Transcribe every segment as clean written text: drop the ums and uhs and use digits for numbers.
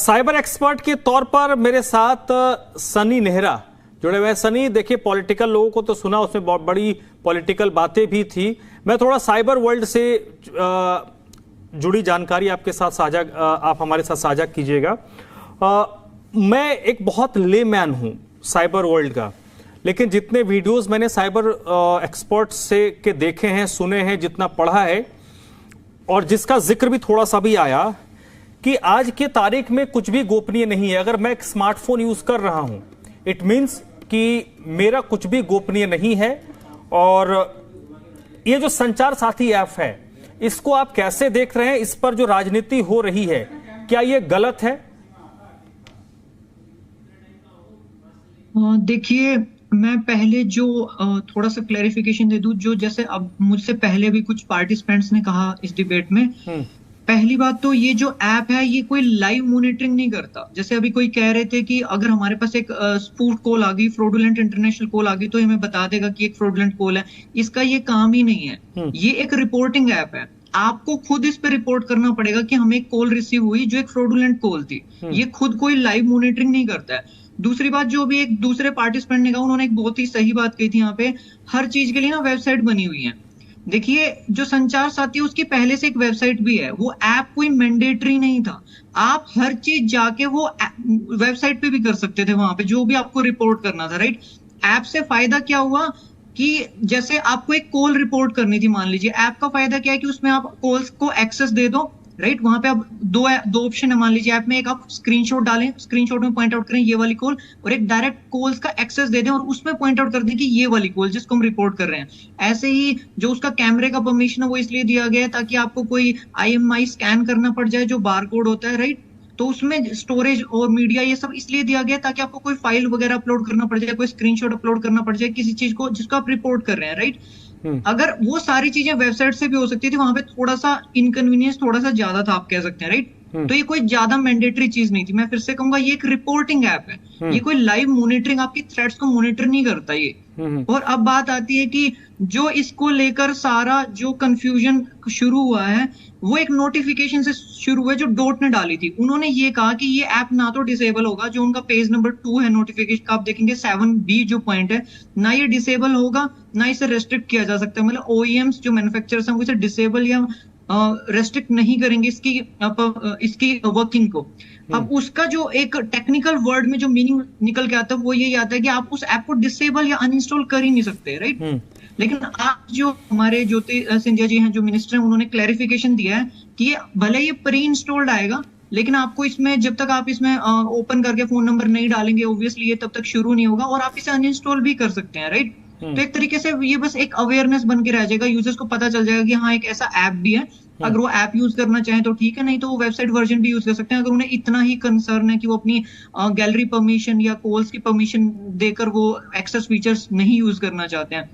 Cyber expert के तौर पर मेरे साथ सनी नेहरा जुड़े हुए हैं। सनी, देखिए, पॉलिटिकल लोगों को तो सुना, उसमें बहुत बड़ी पॉलिटिकल बातें भी थी। मैं थोड़ा साइबर वर्ल्ड से जुड़ी जानकारी आपके साथ आप हमारे साथ साझा कीजिएगा। मैं एक बहुत लेमैन हूं साइबर वर्ल्ड का, लेकिन जितने वीडियोस मैंने साइबर एक्सपर्ट से के देखे हैं, सुने हैं, जितना पढ़ा है और जिसका जिक्र भी थोड़ा सा भी आया कि आज के तारीख में कुछ भी गोपनीय नहीं है। अगर मैं एक स्मार्टफोन यूज कर रहा हूं, इट मींस कि मेरा कुछ भी गोपनीय नहीं है। और ये जो संचार साथी ऐप है, इसको आप कैसे देख रहे हैं? इस पर जो राजनीति हो रही है, क्या ये गलत है? देखिए, मैं पहले जो थोड़ा सा क्लैरिफिकेशन दे दूं, जो जैसे अब मुझसे पहले भी कुछ पार्टिसिपेंट्स ने कहा इस डिबेट में। पहली बात तो ये जो ऐप है, ये कोई लाइव मॉनिटरिंग नहीं करता। जैसे अभी कोई कह रहे थे कि अगर हमारे पास एक स्पूफ कॉल आ गई, फ्रॉडुलेंट इंटरनेशनल कॉल आ गई, तो हमें बता देगा कि एक फ्रॉडुलेंट कॉल है। इसका ये काम ही नहीं है। ये एक रिपोर्टिंग ऐप है। आपको खुद इस पे रिपोर्ट करना पड़ेगा कि हमें एक कॉल रिसीव हुई जो एक फ्रॉडुलेंट कॉल थी। ये खुद कोई लाइव मॉनिटरिंग नहीं करता है। दूसरी बात, जो भी एक दूसरे पार्टिसिपेंट ने कहा, उन्होंने एक बहुत ही सही बात कही थी। यहाँ पे हर चीज के लिए ना वेबसाइट बनी हुई है। देखिए, जो संचार साथी है उसकी पहले से एक वेबसाइट भी है। वो ऐप कोई मैंडेटरी नहीं था। आप हर चीज जाके वो वेबसाइट पे भी कर सकते थे, वहां पे जो भी आपको रिपोर्ट करना था, राइट। ऐप से फायदा क्या हुआ कि जैसे आपको एक कॉल रिपोर्ट करनी थी, मान लीजिए, ऐप का फायदा क्या है कि उसमें आप कॉल्स को एक्सेस दे दो, राइट। वहां पे आप दो ऑप्शन है, मान लीजिए ऐप में। एक आप स्क्रीनशॉट डालें, स्क्रीनशॉट में पॉइंट आउट करें ये वाली कॉल, और एक डायरेक्ट कॉल्स का एक्सेस दे दें और उसमें पॉइंट आउट कर दें कि ये वाली कॉल जिसको हम रिपोर्ट कर रहे हैं। ऐसे ही जो उसका कैमरे का परमिशन है, वो इसलिए दिया गया है ताकि आपको कोई IMI स्कैन करना पड़ जाए, जो बारकोड होता है, राइट। तो उसमें स्टोरेज और मीडिया ये सब इसलिए दिया गया ताकि आपको कोई फाइल वगैरह अपलोड करना पड़ जाए, कोई स्क्रीनशॉट अपलोड करना पड़ जाए किसी चीज को जिसको आप रिपोर्ट कर रहे हैं, राइट। अगर वो सारी चीजें वेबसाइट से भी हो सकती थी, वहां पे थोड़ा सा इनकन्वीनियंस थोड़ा सा ज्यादा था, आप कह सकते हैं, राइट। तो ये कोई ज्यादा मैंडेटरी चीज नहीं थी। मैं फिर से कहूंगा, ये एक रिपोर्टिंग ऐप है। ये कोई लाइव मॉनिटरिंग, आपकी थ्रेड्स को मॉनिटर नहीं करता ये। और अब बात आती है कि जो इसको लेकर सारा जो कंफ्यूजन शुरू हुआ है, वो एक नोटिफिकेशन से शुरू हुआ, जो डॉट ने डाली थी। उन्होंने ये कहा कि ये ऐप ना तो डिसेबल होगा, जो उनका पेज नंबर 2 है नोटिफिकेशन का, आप देखेंगे 7B जो पॉइंट है, ना ये डिसेबल होगा, ना इसे रेस्ट्रिक्ट किया जा सकता है। मतलब OEMs जो मैन्युफैक्चरर्स हैं, वो इसे डिसेबल या रेस्ट्रिक्ट नहीं करेंगे इसकी वर्किंग को। अब उसका जो एक टेक्निकल वर्ड में जो मीनिंग निकल के आता है, वो यही आता है कि आप उस ऐप को डिसेबल या अनइंस्टॉल कर ही नहीं सकते, राइट। लेकिन आज जो हमारे ज्योति सिंधिया जी हैं, जो मिनिस्टर हैं, उन्होंने क्लैरिफिकेशन दिया है कि ये भले ये प्री इंस्टॉल्ड आएगा, लेकिन आपको इसमें, जब तक आप इसमें ओपन करके फोन नंबर नहीं डालेंगे, ऑब्वियसली ये तब तक शुरू नहीं होगा, और आप इसे अनइंस्टॉल भी कर सकते हैं, राइट। तो एक तरीके से ये बस एक अवेयरनेस बन के रह जाएगा, यूजर्स को पता चल जाएगा कि हाँ, एक ऐसा ऐप भी है। अगर वो ऐप यूज करना चाहें तो ठीक है, नहीं तो वो वेबसाइट वर्जन भी यूज कर सकते हैं। अगर उन्हें इतना ही कंसर्न है कि वो अपनी गैलरी परमिशन या कॉल्स की परमिशन देकर वो एक्सेस फीचर्स नहीं यूज करना चाहते हैं।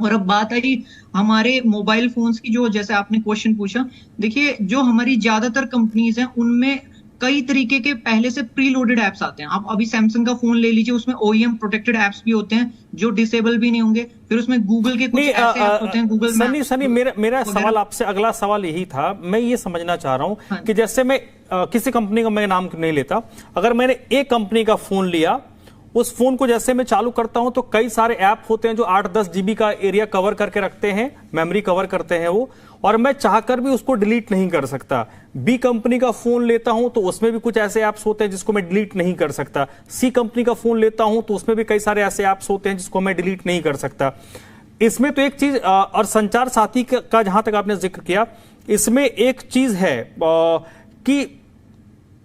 और अब बात आई हमारे मोबाइल फोन्स की, जो जैसे आपने क्वेश्चन पूछा। देखिए, जो हमारी ज्यादातर कंपनीज हैं, उनमें कई तरीके के पहले से प्री लोडेड एप्स आते हैं। आप अभी सैमसंग का फोन ले लीजिए, उसमें OEM प्रोटेक्टेड एप्स भी होते हैं जो डिसेबल भी नहीं होंगे। फिर उसमें गूगल के कुछ ऐसे ऐप होते हैं, गूगल सनी, मेरा सवाल आपसे, अगला सवाल यही था। मैं ये समझना चाह रहा हूं कि जैसे मैं किसी कंपनी का मैं नाम नहीं लेता, अगर मैंने एक कंपनी का फोन लिया, उस फोन को जैसे मैं चालू करता हूं तो कई सारे ऐप होते हैं जो 8-10 GB का एरिया कवर करके रखते हैं, मेमोरी कवर करते हैं वो, और मैं चाहकर भी उसको डिलीट नहीं कर सकता। B कंपनी का फोन लेता हूं तो उसमें भी कुछ ऐसे ऐप्स होते हैं जिसको मैं डिलीट नहीं कर सकता। C कंपनी का फोन लेता हूं तो उसमें भी कई सारे ऐसे ऐप्स होते हैं जिसको मैं डिलीट नहीं कर सकता। इसमें तो एक चीज, और संचार साथी का जहां तक आपने जिक्र किया, इसमें एक चीज है कि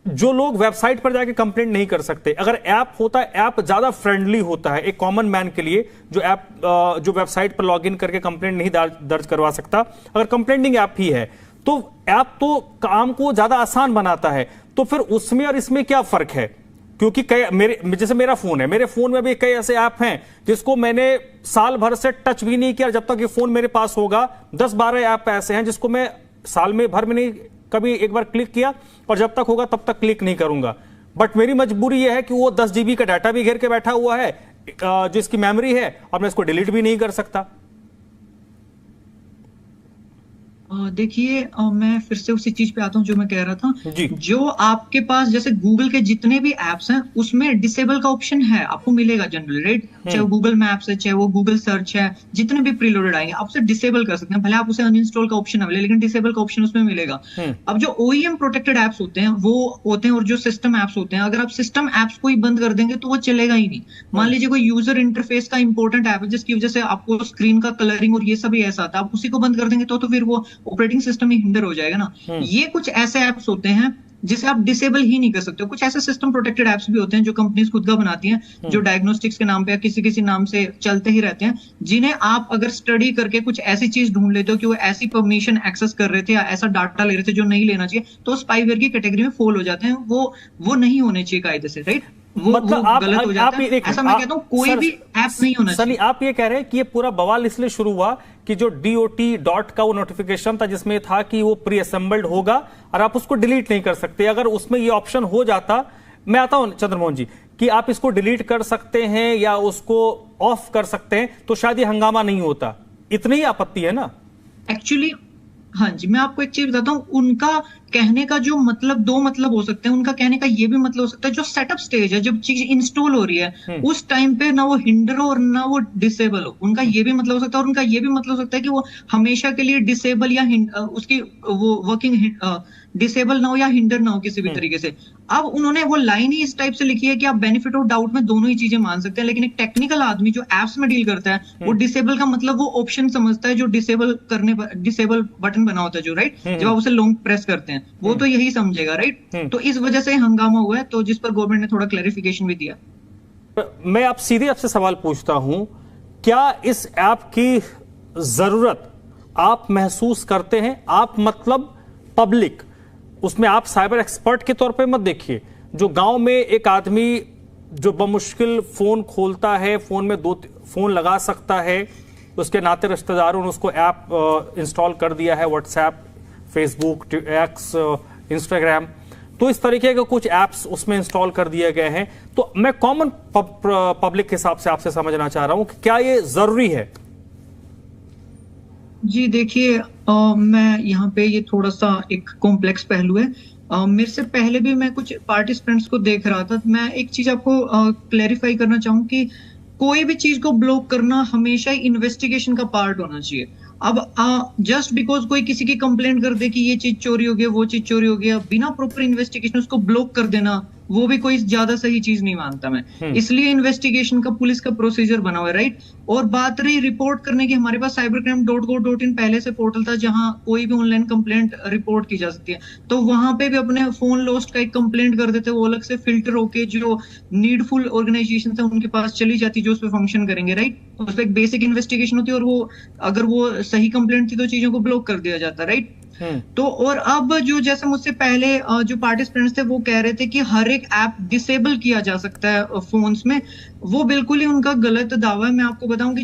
जो लोग वेबसाइट पर जाके कंप्लेंट नहीं कर सकते। अगर ऐप होता है, ऐप ज्यादा फ्रेंडली होता है एक कॉमन मैन के लिए, जो वेबसाइट पर लॉगिन करके कंप्लेंट नहीं दर्ज करवा सकता। अगर कंप्लेंटिंग ऐप ही है तो ऐप तो काम को ज्यादा आसान बनाता है। तो फिर उसमें और इसमें क्या फर्क है? क्योंकि जैसे मेरा फोन है, मेरे फोन में भी कई ऐसे ऐप हैं जिसको मैंने साल भर से टच भी नहीं किया। जब तक ये फोन मेरे पास होगा, 10-12 ऐप ऐसे हैं जिसको मैं साल में भर में नहीं कभी एक बार क्लिक किया, और जब तक होगा तब तक क्लिक नहीं करूंगा। बट मेरी मजबूरी यह है कि वो 10 GB का डाटा भी घेर के बैठा हुआ है, जो इसकी मेमोरी है, और मैं इसको डिलीट भी नहीं कर सकता। देखिए, मैं फिर से उसी चीज पे आता हूँ जो मैं कह रहा था। जी। जो आपके पास जैसे गूगल के जितने भी एप्स हैं उसमें डिसेबल का ऑप्शन है, आपको मिलेगा जनरली, राइट? चाहे वो गूगल मैप्स है, चाहे वो गूगल सर्च है, जितने भी प्रीलोडेड आएंगे आप उसे डिसेबल कर सकते हैं। भले आप उसे अनइंस्टॉल का ऑप्शन अवेलेबल, लेकिन डिसेबल का ऑप्शन उसमें मिलेगा। अब जो ओईएम प्रोटेक्टेड एप्स होते हैं वो होते हैं, और जो सिस्टम एप्स होते हैं, अगर आप सिस्टम एप्स को ही बंद कर देंगे तो वो चलेगा ही नहीं। मान लीजिए कोई यूजर इंटरफेस का इंपॉर्टेंट ऐप है जिसकी वजह से आपको स्क्रीन का कलरिंग और ये सब ही ऐसा आता है, आप उसी को बंद कर देंगे तो फिर वो ऑपरेटिंग सिस्टम ही हिंडर हो जाएगा ना। ये कुछ ऐसे ऐप्स होते हैं जिसे आप डिसेबल ही नहीं कर सकते हो। कुछ ऐसे सिस्टम प्रोटेक्टेड एप्स भी होते हैं जो कंपनीज खुद का बनाती हैं, जो डायग्नोस्टिक्स के नाम पे या किसी किसी नाम से चलते ही रहते हैं, जिन्हें आप अगर स्टडी करके कुछ ऐसी चीज ढूंढ लेते हो कि वो ऐसी परमिशन एक्सेस कर रहे थे या ऐसा डाटा ले रहे थे जो नहीं लेना चाहिए, तो स्पाईवेयर की कैटेगरी में फॉल हो जाते हैं। वो नहीं होने चाहिए कायदे से, राइट? मतलब वो गलत हो जाता है। ऐसा मैं कहता हूँ कोई भी ऐप नहीं होना चाहिए। आप ये कह रहे हैं कि ये पूरा बवाल इसलिए शुरू हुआ कि जो DOT डॉट का वो नोटिफिकेशन था जिसमें था कि वो प्री असेंबल्ड होगा और आप उसको डिलीट नहीं कर सकते, अगर उसमें ये ऑप्शन हो जाता, मैं आता हूं चंद्रमोहन जी, कि आप इसको डिलीट कर सकते हैं या उसको ऑफ कर सकते हैं, तो शायद ये हंगामा नहीं होता। इतनी ही आपत्ति है ना? एक्चुअली हाँ जी, मैं आपको एक चीज बताता हूँ। उनका कहने का जो मतलब, दो मतलब हो सकते हैं। उनका कहने का ये भी मतलब हो सकता है, जो सेटअप स्टेज है, जब चीज इंस्टॉल हो रही है उस टाइम पे ना वो हिंडर हो और ना वो डिसेबल हो, उनका ये भी मतलब हो सकता है। और उनका ये भी मतलब हो सकता है कि वो हमेशा के लिए डिसेबल या उसकी वो वर्किंग डिसेबल ना हो या हिंडर ना हो किसी भी तरीके से। अब उन्होंने वो लाइन ही इस टाइप से लिखी है कि आप बेनिफिट ऑफ डाउट में दोनों ही चीजें मान सकते हैं, लेकिन एक टेक्निकल आदमी जो एप्स में डील करता है वो डिसेबल का मतलब वो ऑप्शन समझता है जो डिसेबल करने पर डिसेबल बटन बना होता है, जो राइट, जब आप उसे लॉन्ग प्रेस करते हैं वो तो यही समझेगा, राइट? तो इस वजह से हंगामा हुआ है, तो जिस पर गवर्नमेंट ने थोड़ा क्लैरिफिकेशन भी दिया। मैं आप सीधे आपसे सवाल पूछता हूं, क्या इस ऐप की जरूरत आप महसूस करते हैं? आप मतलब पब्लिक, उसमें आप साइबर एक्सपर्ट के तौर पे मत देखिए, जो गांव में एक आदमी जो बमुश्किल फोन खोलता है, फोन में 2 फोन लगा सकता है, उसके नाते रिश्तेदारों ने उसको ऐप इंस्टॉल कर दिया है, व्हाट्सएप, फेसबुक, एक्स, इंस्टाग्राम, तो इस तरीके के कुछ ऐप्स उसमें इंस्टॉल कर दिए गए हैं। तो मैं कॉमन पब्लिक के हिसाब से आपसे समझना चाह रहा हूं कि क्या ये जरूरी है? जी देखिए, मैं यहाँ पे, ये थोड़ा सा एक कॉम्प्लेक्स पहलू है। मेरे से पहले भी मैं कुछ पार्टिसिपेंट्स को देख रहा था। मैं एक चीज आपको क्लैरिफाई करना चाहूँ कि कोई भी चीज को ब्लॉक करना हमेशा ही इन्वेस्टिगेशन का पार्ट होना चाहिए। अब जस्ट बिकॉज कोई किसी की कंप्लेंट कर दे कि ये चीज चोरी हो गई, वो चीज चोरी हो गया, बिना प्रॉपर इन्वेस्टिगेशन उसको ब्लॉक कर देना, वो भी कोई ज्यादा सही चीज नहीं मानता मैं। इसलिए इन्वेस्टिगेशन का पुलिस का प्रोसीजर बना हुआ है, राइट? और बात रही रिपोर्ट करने की, हमारे पास cybercrime.gov.in पहले से पोर्टल था जहां कोई भी ऑनलाइन कंप्लेंट रिपोर्ट की जा सकती है। तो वहां पे भी अपने फोन लॉस्ट का एक कंप्लेंट कर देते, वो अलग से फिल्टर होके जो नीडफुल ऑर्गेनाइजेशन है उनके पास चली जाती, जो उस पर फंक्शन करेंगे, राइट? उस पर एक बेसिक इन्वेस्टिगेशन होती है, और वो अगर वो सही कंप्लेंट थी तो चीजों को ब्लॉक कर दिया जाता, राइट? तो और अब जो जैसे मुझसे पहले जो पार्टिसिपेंट्स थे वो कह रहे थे कि हर एक ऐप डिसेबल किया जा सकता है फोन्स में, वो बिल्कुल ही उनका गलत दावा है। मैं आपको बताऊं कि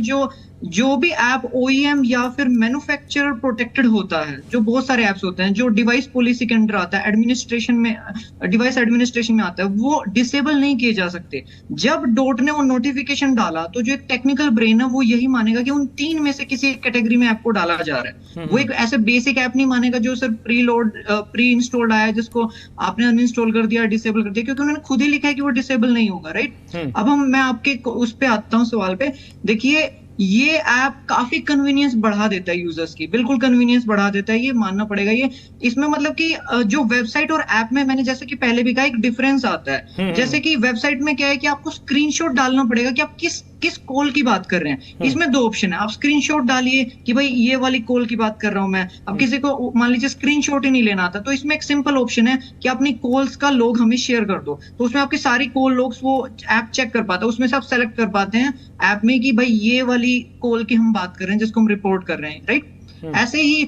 जो भी ऐप ओईएम या फिर मैन्युफैक्चरर प्रोटेक्टेड होता है, जो बहुत सारे ऐप्स होते हैं जो डिवाइस पॉलिसी के अंडर आता है, एडमिनिस्ट्रेशन में, डिवाइस एडमिनिस्ट्रेशन में आता है, वो डिसेबल नहीं किए जा सकते। जब डॉट ने वो नोटिफिकेशन डाला तो जो एक टेक्निकल ब्रेन है वो यही मानेगा कि उन 3 में से किसी कैटेगरी में ऐप को डाला जा रहा है। वो एक ऐसे बेसिक ऐप नहीं मानेगा जो सर प्री इंस्टॉल्ड आया जिसको आपने अनइंस्टॉल कर दिया, डिसेबल कर दिया, क्योंकि उन्होंने खुद ही लिखा है कि वो डिसेबल नहीं होगा, राइट? अब मैं आपके उस पे आता हूँ सवाल पे। देखिए, ये ऐप काफी कन्वीनियंस बढ़ा देता है यूजर्स की, बिल्कुल कन्वीनियंस बढ़ा देता है, ये मानना पड़ेगा। ये इसमें मतलब कि जो वेबसाइट और ऐप में, मैंने जैसे कि पहले भी कहा, एक डिफरेंस आता है। जैसे कि वेबसाइट में क्या है कि आपको स्क्रीनशॉट डालना पड़ेगा कि आप किस कॉल की बात कर रहे हैं। इसमें 2 ऑप्शन है, आप स्क्रीनशॉट डालिए कि भाई ये वाली कॉल की बात कर रहा हूं मैं। अब किसी को मान लीजिए स्क्रीनशॉट ही नहीं लेना आता, तो इसमें एक सिंपल ऑप्शन है कि अपनी कॉल्स का लॉग हमें शेयर कर दो, तो उसमें आपकी सारी कॉल लॉग्स वो ऐप चेक कर पाता है, उसमें से आप सेलेक्ट कर पाते हैं ऐप में कि भाई ये वाली कॉल की हम बात कर रहे हैं जिसको हम रिपोर्ट कर रहे हैं, राइट? ऐसे ही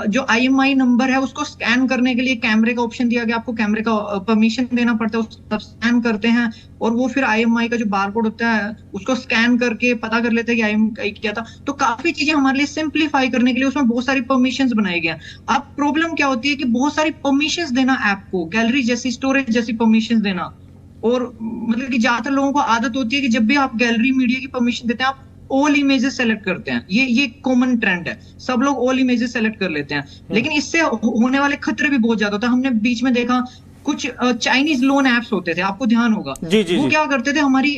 जो IMI नंबर है उसको स्कैन करने के लिए कैमरे का ऑप्शन दिया गया, आपको कैमरे का परमिशन देना पड़ता है, उसको स्कैन करते हैं और वो फिर IMI का जो बारकोड होता है उसको स्कैन करके पता कर लेते हैं कि IMI क्या था। तो काफी चीजें हमारे लिए सिंप्लीफाई करने के लिए उसमें बहुत सारी परमिशंस बनाई गई हैं। अब प्रॉब्लम क्या होती है कि बहुत सारी परमिशंस देना ऐप को, गैलरी जैसी, स्टोरेज जैसी परमिशंस देना, और मतलब कि ज्यादातर लोगों को आदत होती है कि जब भी आप गैलरी मीडिया की परमिशन देते हैं आप ऑल इमेजेस सेलेक्ट करते हैं। ये कॉमन ट्रेंड है, सब लोग ऑल इमेजेस सेलेक्ट कर लेते हैं। लेकिन इससे होने वाले खतरे भी बहुत ज्यादा होता है। हमने बीच में देखा कुछ चाइनीज लोन एप्स होते थे, आपको ध्यान होगा। वो क्या करते थे, हमारी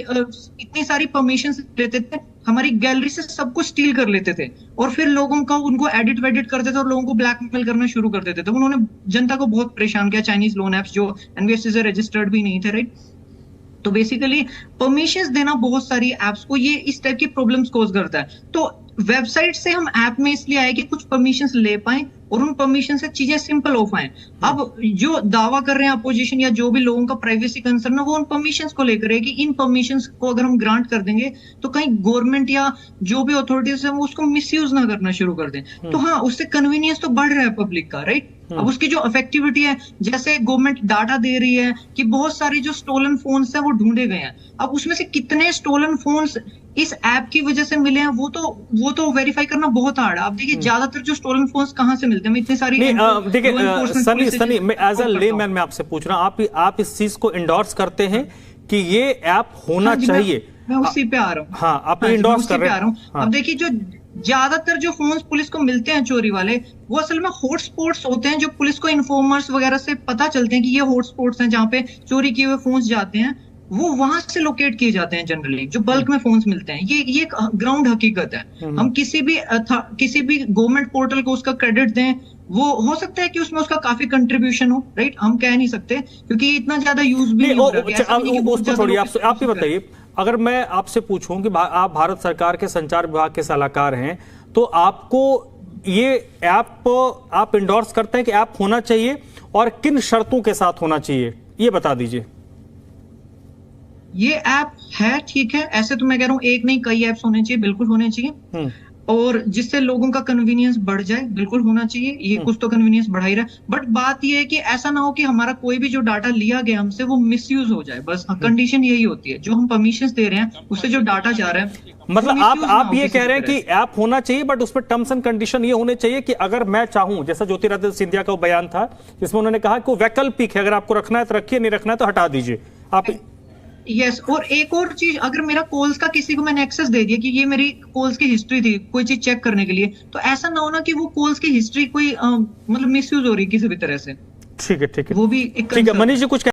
इतनी सारी परमिशंस लेते थे, हमारी गैलरी से सब कुछ स्टील कर लेते थे और फिर लोगों का उनको एडिट वेडिट करते थे और लोगों को ब्लैकमेल करना शुरू कर देते थे। उन्होंने जनता को बहुत परेशान किया, चाइनीज लोन एप्स जो एनबीएफसी से रजिस्टर्ड भी नहीं थे, राइट। तो बेसिकली परमिशंस देना बहुत सारी एप्स को ये इस टाइप की प्रॉब्लम्स कॉज करता है। तो वेबसाइट से हम ऐप में इसलिए आए कि कुछ परमिशंस ले पाएं और उन परमिशन से चीजें सिंपल हो पाएं। अब जो दावा कर रहे हैं अपोजिशन या जो भी लोगों का प्राइवेसी कंसर्न है वो उन परमिशंस को लेकर है कि इन परमिशंस को अगर हम ग्रांट कर देंगे तो कहीं गवर्नमेंट या जो भी अथॉरिटीज है वो उसको मिसयूज ना करना शुरू कर दें। तो हाँ, उससे कन्वीनियंस तो बढ़ रहा है पब्लिक का, राइट। अब उसकी जो इफेक्टिविटी है, जैसे गवर्नमेंट डाटा दे रही है कि बहुत सारे जो स्टोलन फोन्स है वो ढूंढे गए हैं। अब उसमें से कितने स्टोलन फोन्स इस ऐप की वजह से मिले हैं वो तो वेरीफाई करना बहुत हार्ड है। आप देखिए ज्यादातर जो स्टोलन फोन्स कहाँ से मिलते हैं, इतने सारी देखिए सनी मैं एज अ लेमैन मैं आपसे पूछ रहा हूँ, आप इस चीज को इंडोर्स करते हैं कि ये ऐप होना चाहिए? मैं उसी पे आ रहा हूँ। हाँ, आप इंडोर्स कर रहे हैं। अब देखिए जो ज्यादातर जो फोन्स पुलिस को मिलते हैं चोरी वाले, वो असल में हॉटस्पॉट्स होते हैं जो पुलिस को इन्फॉर्मर्स वगैरह से पता चलते हैं कि ये हॉटस्पॉट्स हैं जहाँ पे चोरी किए हुए फोन्स जाते हैं, वो वहां से लोकेट किए जाते हैं जनरली, जो बल्क में फोन्स मिलते हैं। ये ग्राउंड हकीकत है। हम किसी भी गवर्नमेंट पोर्टल को उसका क्रेडिट दें, वो हो सकता है कि उसमें उसका काफी कंट्रीब्यूशन हो, राइट, हम कह नहीं सकते क्योंकि इतना ज्यादा यूज भी नहीं हो रहा। छोड़िए, आप ही बताइए, अगर मैं आपसे पूछूं कि आप भारत सरकार के संचार विभाग के सलाहकार हैं, तो आपको ये ऐप आप इंडोर्स करते हैं कि ऐप होना चाहिए और किन शर्तों के साथ होना चाहिए, ये बता दीजिए। ये ऐप है, ठीक है, ऐसे तो मैं कह रहा हूँ एक नहीं कई ऐप्स होने चाहिए, बिल्कुल होने चाहिए, और जिससे लोगों का कन्वीनियंस बढ़ जाए, बिल्कुल होना चाहिए। ये कुछ तो कन्वीनियंस बढ़ा ही रहा है, बट बात ये है कि ऐसा ना हो कि हमारा कोई भी जो डाटा लिया गया हमसे वो मिसयूज हो जाए। बस कंडीशन यही होती है, जो हम परमिशंस दे रहे हैं उससे जो डाटा जा रहा है, मतलब आप ये कह रहे हैं कि ऐप होना चाहिए बट उसमें टर्म्स एंड कंडीशन ये होने चाहिए कि अगर मैं चाहूं, जैसा ज्योतिरादित्य सिंधिया का वो बयान था जिसमें उन्होंने कहा कि वो वैकल्पिक है, अगर आपको रखना है तो रखिए, नहीं रखना है तो हटा दीजिए आप। यस, और एक और चीज, अगर मेरा कॉल्स का किसी को मैंने एक्सेस दे दिया कि ये मेरी कॉल्स की हिस्ट्री थी कोई चीज चेक करने के लिए, तो ऐसा ना होना कि वो कॉल्स की हिस्ट्री कोई मतलब मिसयूज हो रही किसी भी तरह से। ठीक है, वो भी एक ठीक है। मनीष जी कुछ